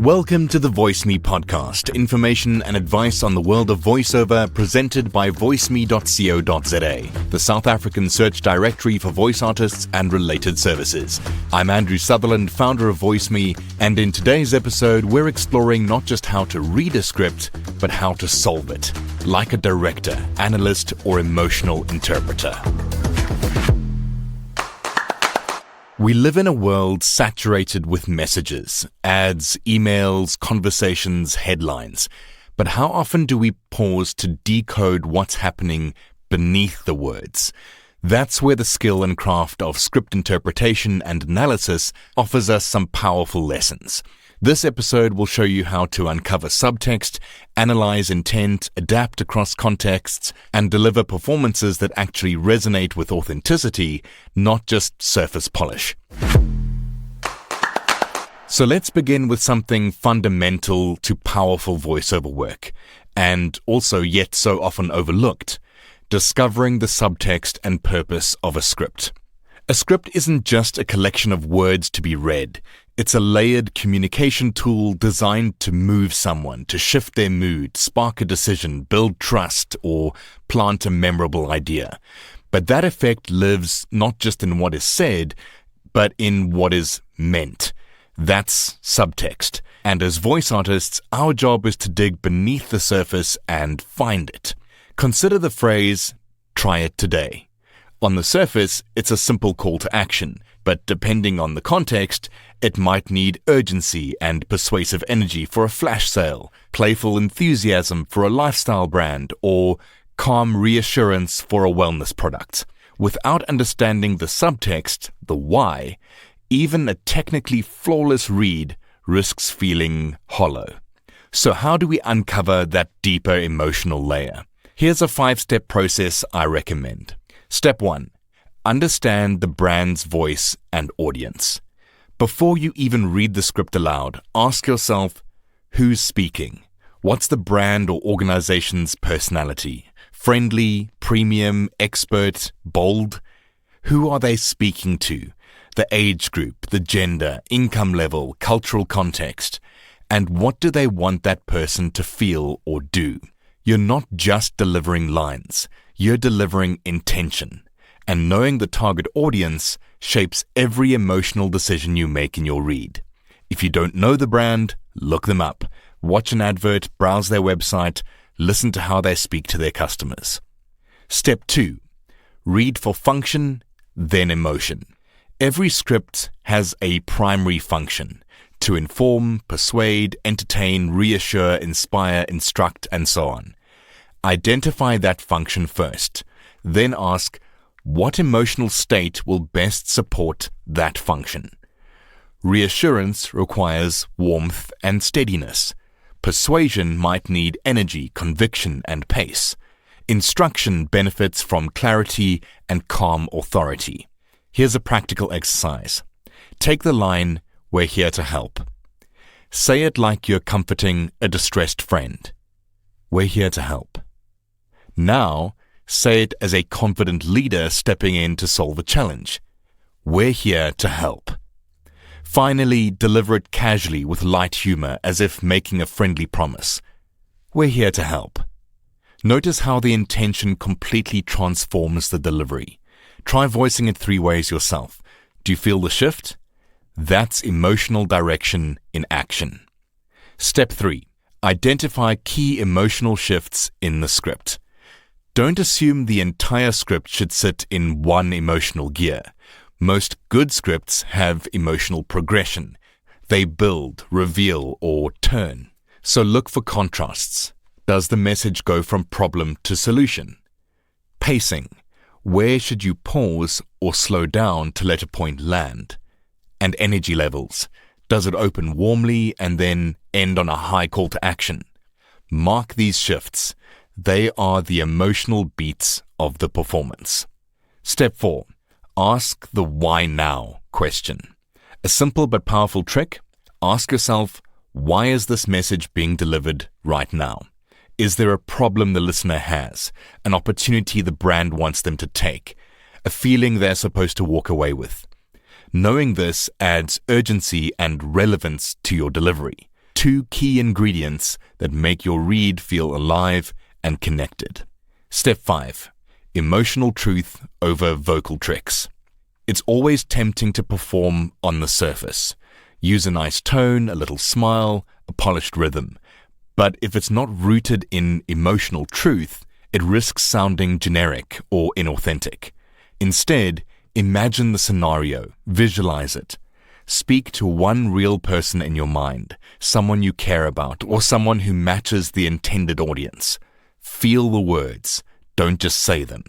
Welcome to the VoiceMe Podcast, information and advice on the world of voiceover presented by voiceme.co.za, the South African search directory for voice artists and related services. I'm Andrew Sutherland, founder of VoiceMe, and in today's episode, we're exploring not just how to read a script, but how to solve it, like a director, analyst, or emotional interpreter. We live in a world saturated with messages, ads, emails, conversations, headlines. But how often do we pause to decode what's happening beneath the words? That's where the skill and craft of script interpretation and analysis offers us some powerful lessons. This episode will show you how to uncover subtext, analyze intent, adapt across contexts, and deliver performances that actually resonate with authenticity, not just surface polish. So let's begin with something fundamental to powerful voiceover work, and also yet so often overlooked: discovering the subtext and purpose of a script. A script isn't just a collection of words to be read. It's a layered communication tool designed to move someone, to shift their mood, spark a decision, build trust, or plant a memorable idea. But that effect lives not just in what is said, but in what is meant. That's subtext. And as voice artists, our job is to dig beneath the surface and find it. Consider the phrase, "try it today." On the surface, it's a simple call to action, but depending on the context, it might need urgency and persuasive energy for a flash sale, playful enthusiasm for a lifestyle brand, or calm reassurance for a wellness product. Without understanding the subtext, the why, even a technically flawless read risks feeling hollow. So how do we uncover that deeper emotional layer? Here's a 5-step process I recommend. Step 1. Understand the brand's voice and audience. Before you even read the script aloud, ask yourself, who's speaking? What's the brand or organization's personality? Friendly, premium, expert, bold? Who are they speaking to? The age group, the gender, income level, cultural context. And what do they want that person to feel or do? You're not just delivering lines, you're delivering intention. And knowing the target audience shapes every emotional decision you make in your read. If you don't know the brand, look them up. Watch an advert, browse their website, listen to how they speak to their customers. Step 2. Read for function, then emotion. Every script has a primary function: to inform, persuade, entertain, reassure, inspire, instruct, and so on. Identify that function first. Then ask, what emotional state will best support that function? Reassurance requires warmth and steadiness. Persuasion might need energy, conviction, and pace. Instruction benefits from clarity and calm authority. Here's a practical exercise. Take the line, "We're here to help." Say it like you're comforting a distressed friend. We're here to help. Now, say it as a confident leader stepping in to solve a challenge. We're here to help. Finally, deliver it casually with light humor, as if making a friendly promise. We're here to help. Notice how the intention completely transforms the delivery. Try voicing it 3 ways yourself. Do you feel the shift? That's emotional direction in action. Step 3. Identify key emotional shifts in the script. Don't assume the entire script should sit in one emotional gear. Most good scripts have emotional progression. They build, reveal, or turn. So look for contrasts. Does the message go from problem to solution? Pacing. Where should you pause or slow down to let a point land? And energy levels. Does it open warmly and then end on a high call to action? Mark these shifts. They are the emotional beats of the performance. Step 4. Ask the why now question. A simple but powerful trick. Ask yourself, why is this message being delivered right now? Is there a problem the listener has? An opportunity the brand wants them to take? A feeling they're supposed to walk away with? Knowing this adds urgency and relevance to your delivery. 2 key ingredients that make your read feel alive and connected. Step 5. Emotional truth over vocal tricks. It's always tempting to perform on the surface. Use a nice tone, a little smile, a polished rhythm. But if it's not rooted in emotional truth, it risks sounding generic or inauthentic. Instead, imagine the scenario, visualize it. Speak to one real person in your mind, someone you care about, or someone who matches the intended audience. Feel the words, don't just say them.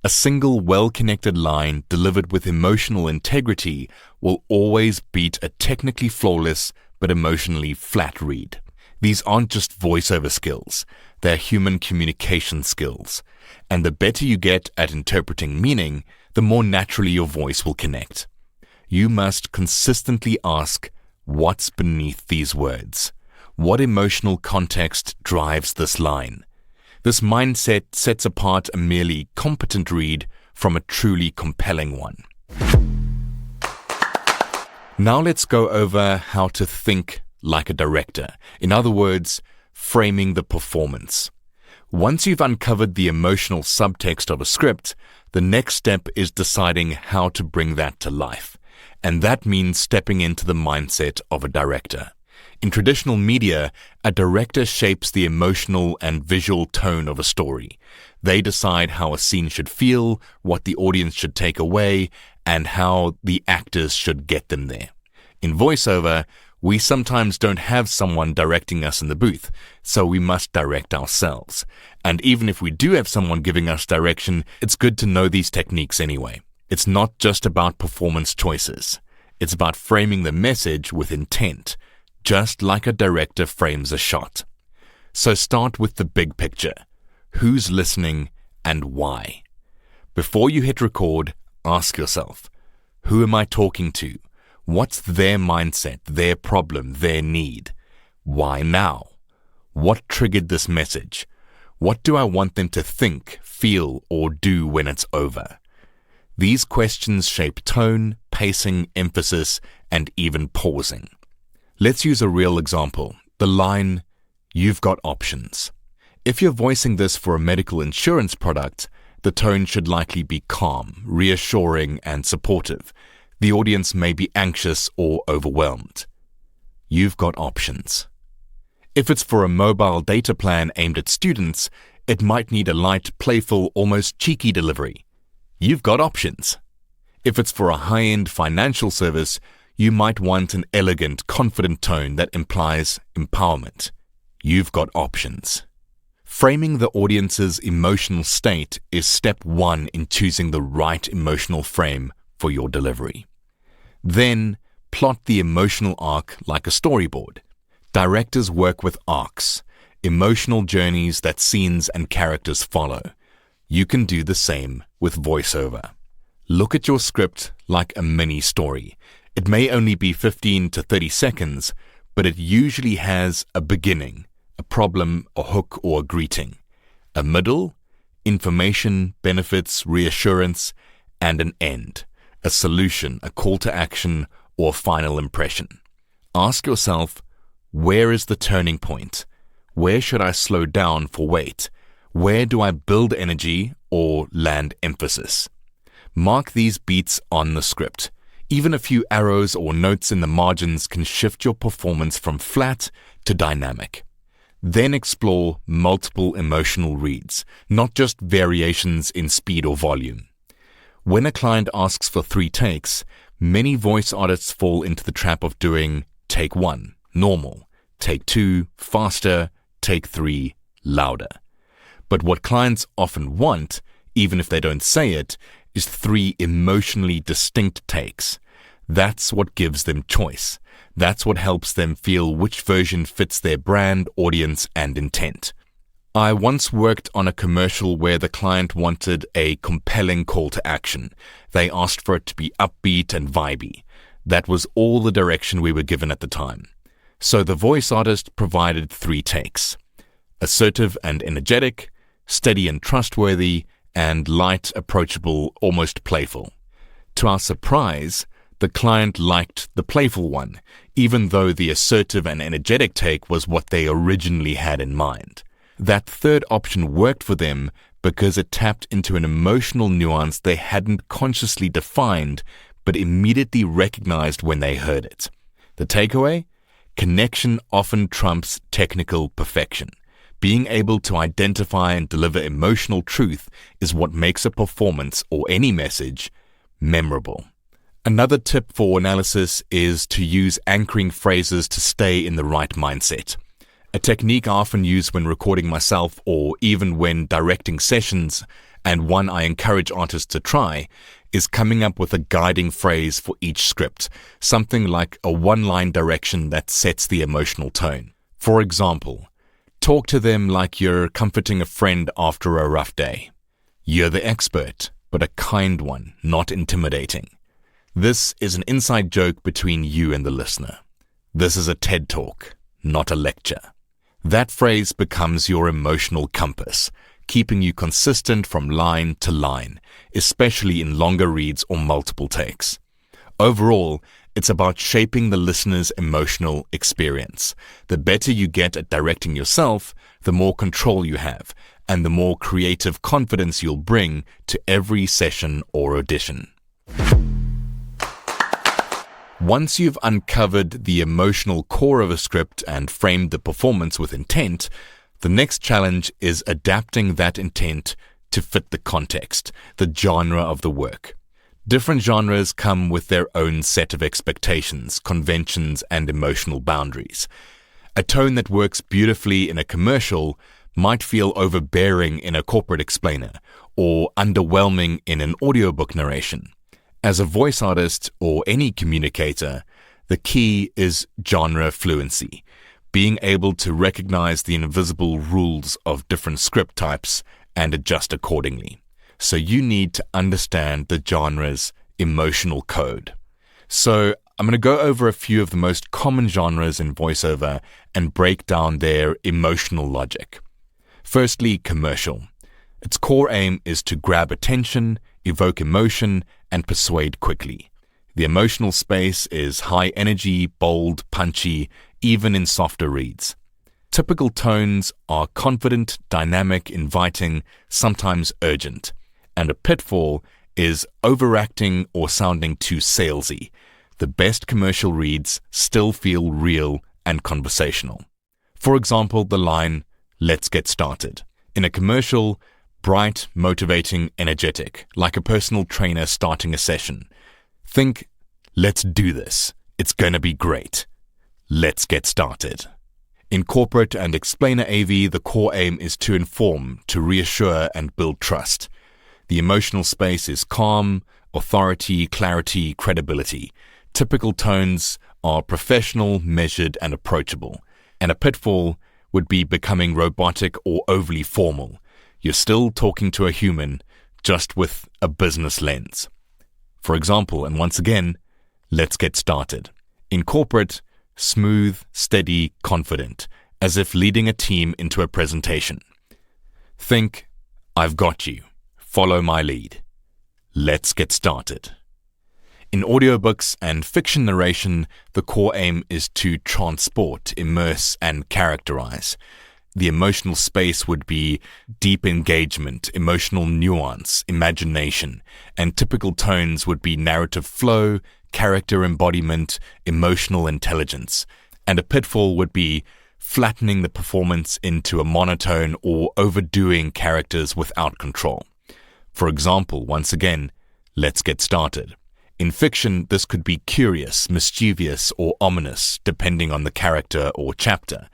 A single well-connected line delivered with emotional integrity will always beat a technically flawless but emotionally flat read. These aren't just voiceover skills, they're human communication skills. And the better you get at interpreting meaning, the more naturally your voice will connect. You must consistently ask, what's beneath these words? What emotional context drives this line? This mindset sets apart a merely competent read from a truly compelling one. Now let's go over how to think like a director. In other words, framing the performance. Once you've uncovered the emotional subtext of a script, the next step is deciding how to bring that to life. And that means stepping into the mindset of a director. In traditional media, a director shapes the emotional and visual tone of a story. They decide how a scene should feel, what the audience should take away, and how the actors should get them there. In voiceover, we sometimes don't have someone directing us in the booth, so we must direct ourselves. And even if we do have someone giving us direction, it's good to know these techniques anyway. It's not just about performance choices. It's about framing the message with intent, just like a director frames a shot. So start with the big picture. Who's listening and why? Before you hit record, ask yourself, who am I talking to? What's their mindset, their problem, their need? Why now? What triggered this message? What do I want them to think, feel, or do when it's over? These questions shape tone, pacing, emphasis, and even pausing. Let's use a real example. The line, "You've got options." If you're voicing this for a medical insurance product, the tone should likely be calm, reassuring, and supportive. The audience may be anxious or overwhelmed. You've got options. If it's for a mobile data plan aimed at students, it might need a light, playful, almost cheeky delivery. You've got options. If it's for a high-end financial service, you might want an elegant, confident tone that implies empowerment. You've got options. Framing the audience's emotional state is step 1 in choosing the right emotional frame for your delivery. Then, plot the emotional arc like a storyboard. Directors work with arcs, emotional journeys that scenes and characters follow. You can do the same with voiceover. Look at your script like a mini story. It may only be 15 to 30 seconds, but it usually has a beginning, a problem, a hook, or a greeting. A middle, information, benefits, reassurance, and an end, a solution, a call to action, or final impression. Ask yourself, where is the turning point? Where should I slow down for weight? Where do I build energy or land emphasis? Mark these beats on the script. Even a few arrows or notes in the margins can shift your performance from flat to dynamic. Then explore multiple emotional reads, not just variations in speed or volume. When a client asks for 3 takes, many voice artists fall into the trap of doing take 1, normal, take 2, faster, take 3, louder. But what clients often want, even if they don't say it, is 3 emotionally distinct takes. That's what gives them choice. That's what helps them feel which version fits their brand, audience, and intent. I once worked on a commercial where the client wanted a compelling call to action. They asked for it to be upbeat and vibey. That was all the direction we were given at the time. So the voice artist provided 3 takes: assertive and energetic, steady and trustworthy, and light, approachable, almost playful. To our surprise, The client liked the playful one, even though the assertive and energetic take was what they originally had in mind. That third option worked for them because it tapped into an emotional nuance they hadn't consciously defined, but immediately recognized when they heard it. The takeaway? Connection often trumps technical perfection. Being able to identify and deliver emotional truth is what makes a performance or any message memorable. Another tip for analysis is to use anchoring phrases to stay in the right mindset. A technique I often use when recording myself or even when directing sessions, and one I encourage artists to try, is coming up with a guiding phrase for each script, something like a one-line direction that sets the emotional tone. For example, talk to them like you're comforting a friend after a rough day. You're the expert, but a kind one, not intimidating. This is an inside joke between you and the listener. This is a TED Talk, not a lecture. That phrase becomes your emotional compass, keeping you consistent from line to line, especially in longer reads or multiple takes. Overall, it's about shaping the listener's emotional experience. The better you get at directing yourself, the more control you have, and the more creative confidence you'll bring to every session or audition. Once you've uncovered the emotional core of a script and framed the performance with intent, the next challenge is adapting that intent to fit the context, the genre of the work. Different genres come with their own set of expectations, conventions, and emotional boundaries. A tone that works beautifully in a commercial might feel overbearing in a corporate explainer or underwhelming in an audiobook narration. As a voice artist or any communicator, the key is genre fluency, being able to recognize the invisible rules of different script types and adjust accordingly. So you need to understand the genre's emotional code. So I'm going to go over a few of the most common genres in voiceover and break down their emotional logic. Firstly, commercial. Its core aim is to grab attention, evoke emotion, and persuade quickly. The emotional space is high energy, bold, punchy, even in softer reads. Typical tones are confident, dynamic, inviting, sometimes urgent. And a pitfall is overacting or sounding too salesy. The best commercial reads still feel real and conversational. For example, the line, "Let's get started." In a commercial, bright, motivating, energetic, like a personal trainer starting a session. Think, "Let's do this. It's gonna be great. Let's get started." In corporate and explainer AV, the core aim is to inform, to reassure, and build trust. The emotional space is calm, authority, clarity, credibility. Typical tones are professional, measured, and approachable. And a pitfall would be becoming robotic or overly formal. You're still talking to a human, just with a business lens. For example, and once again, let's get started. In corporate, smooth, steady, confident, as if leading a team into a presentation. Think, "I've got you. Follow my lead. Let's get started." In audiobooks and fiction narration, the core aim is to transport, immerse, and characterize. The emotional space would be deep engagement, emotional nuance, imagination, and typical tones would be narrative flow, character embodiment, emotional intelligence. And a pitfall would be flattening the performance into a monotone or overdoing characters without control. For example, once again, let's get started. In fiction, this could be curious, mischievous, or ominous, depending on the character or chapter.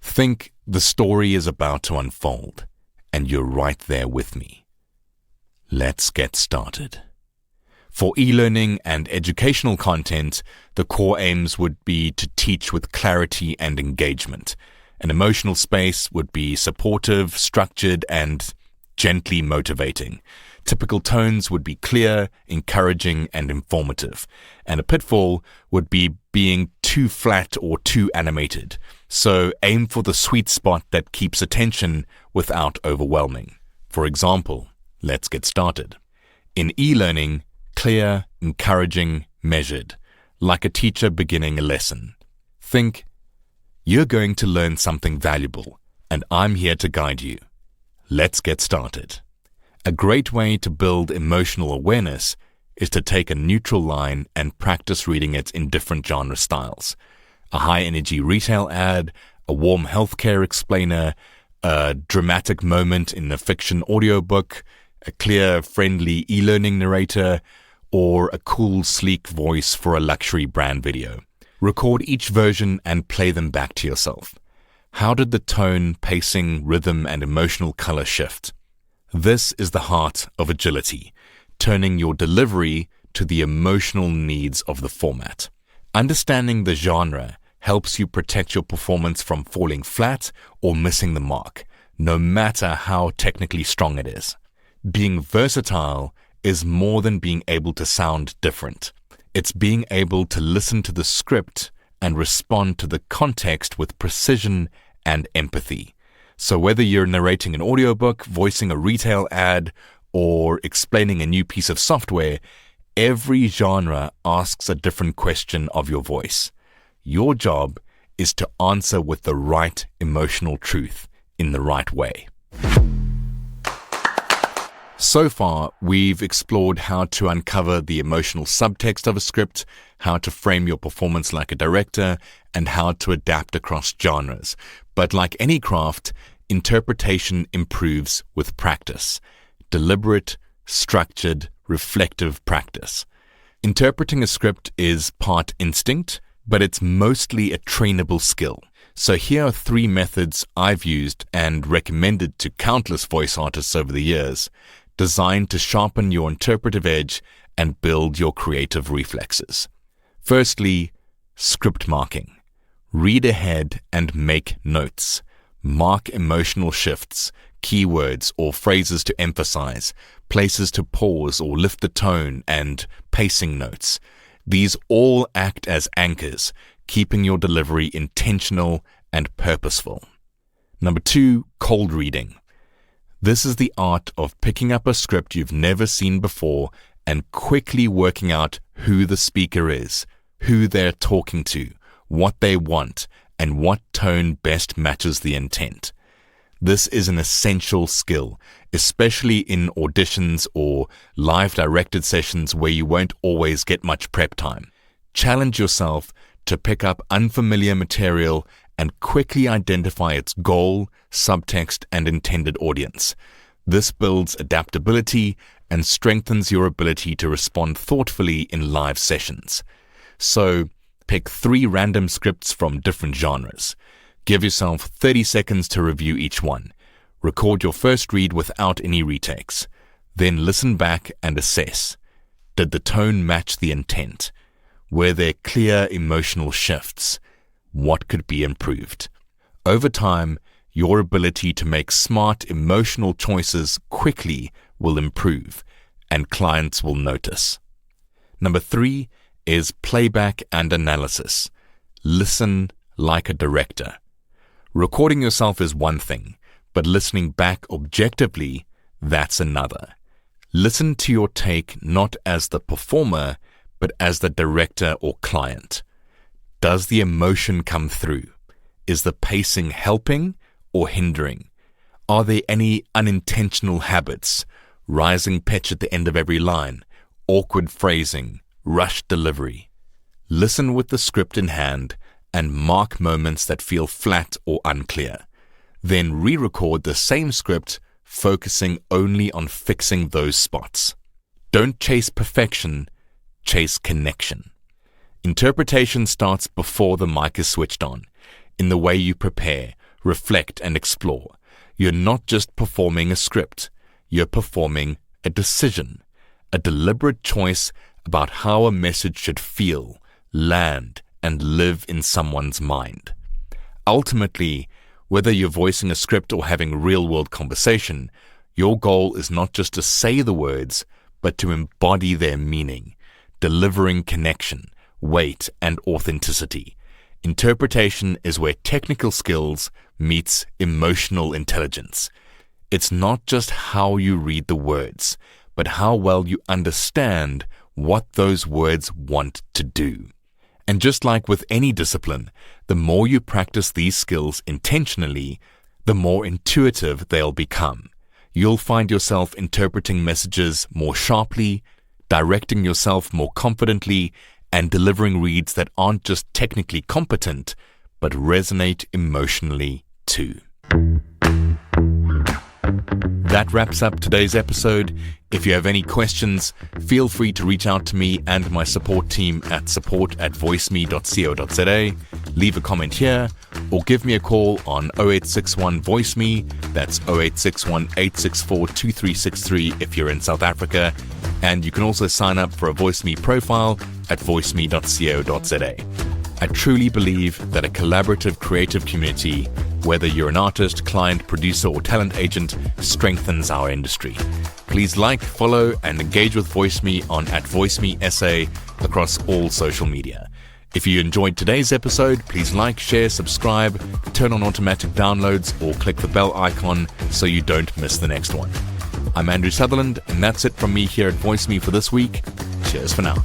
Think the story is about to unfold, and you're right there with me. Let's get started. For e-learning and educational content, the core aims would be to teach with clarity and engagement. An emotional space would be supportive, structured, and gently motivating. Typical tones would be clear, encouraging, and informative. And a pitfall would be being too flat or too animated. So aim for the sweet spot that keeps attention without overwhelming. For example, let's get started. In e-learning, clear, encouraging, measured, like a teacher beginning a lesson. Think, you're going to learn something valuable, and I'm here to guide you. Let's get started. A great way to build emotional awareness is to take a neutral line and practice reading it in different genre styles. A high-energy retail ad, a warm healthcare explainer, a dramatic moment in a fiction audiobook, a clear, friendly e-learning narrator, or a cool, sleek voice for a luxury brand video. Record each version and play them back to yourself. How did the tone, pacing, rhythm, and emotional color shift? This is the heart of agility, turning your delivery to the emotional needs of the format. Understanding the genre helps you protect your performance from falling flat or missing the mark, no matter how technically strong it is. Being versatile is more than being able to sound different. It's being able to listen to the script and respond to the context with precision and empathy. So whether you're narrating an audiobook, voicing a retail ad, or explaining a new piece of software, every genre asks a different question of your voice. Your job is to answer with the right emotional truth in the right way. So far, we've explored how to uncover the emotional subtext of a script, how to frame your performance like a director, and how to adapt across genres. But like any craft, interpretation improves with practice. Deliberate, structured, reflective practice. Interpreting a script is part instinct, but it's mostly a trainable skill. So here are 3 methods I've used and recommended to countless voice artists over the years, designed to sharpen your interpretive edge and build your creative reflexes. Firstly, script marking. Read ahead and make notes. Mark emotional shifts, keywords or phrases to emphasize, places to pause or lift the tone, and pacing notes. These all act as anchors, keeping your delivery intentional and purposeful. Number 2, cold reading. This is the art of picking up a script you've never seen before and quickly working out who the speaker is, who they're talking to, what they want, and what tone best matches the intent. This is an essential skill, especially in auditions or live directed sessions where you won't always get much prep time. Challenge yourself to pick up unfamiliar material and quickly identify its goal, subtext, and intended audience. This builds adaptability and strengthens your ability to respond thoughtfully in live sessions. So, pick 3 random scripts from different genres. Give yourself 30 seconds to review each one. Record your first read without any retakes. Then listen back and assess. Did the tone match the intent? Were there clear emotional shifts? What could be improved? Over time, your ability to make smart emotional choices quickly will improve, and clients will notice. Number 3 is playback and analysis. Listen like a director. Recording yourself is one thing, but listening back objectively, that's another. Listen to your take not as the performer, but as the director or client. Does the emotion come through? Is the pacing helping or hindering? Are there any unintentional habits? Rising pitch at the end of every line, awkward phrasing, rushed delivery. Listen with the script in hand and mark moments that feel flat or unclear. Then re-record the same script, focusing only on fixing those spots. Don't chase perfection, chase connection. Interpretation starts before the mic is switched on, in the way you prepare, reflect, and explore. You're not just performing a script, you're performing a decision, a deliberate choice about how a message should feel, land, and live in someone's mind. Ultimately, whether you're voicing a script or having real-world conversation, your goal is not just to say the words, but to embody their meaning, delivering connection, weight, and authenticity. Interpretation is where technical skills meets emotional intelligence. It's not just how you read the words, but how well you understand what those words want to do. And just like with any discipline, the more you practice these skills intentionally, the more intuitive they'll become. You'll find yourself interpreting messages more sharply, directing yourself more confidently, and delivering reads that aren't just technically competent, but resonate emotionally too. That wraps up today's episode. If you have any questions, feel free to reach out to me and my support team at support@voiceme.co.za. Leave a comment here or give me a call on 0861 VoiceMe. That's 0861 864 2363 if you're in South Africa. And you can also sign up for a VoiceMe profile at voiceme.co.za. I truly believe that a collaborative creative community, whether you're an artist, client, producer, or talent agent, strengthens our industry. Please like, follow, and engage with VoiceMe on @VoiceMeSA across all social media. If you enjoyed today's episode, please like, share, subscribe, turn on automatic downloads, or click the bell icon so you don't miss the next one. I'm Andrew Sutherland, and that's it from me here at VoiceMe for this week. Cheers for now.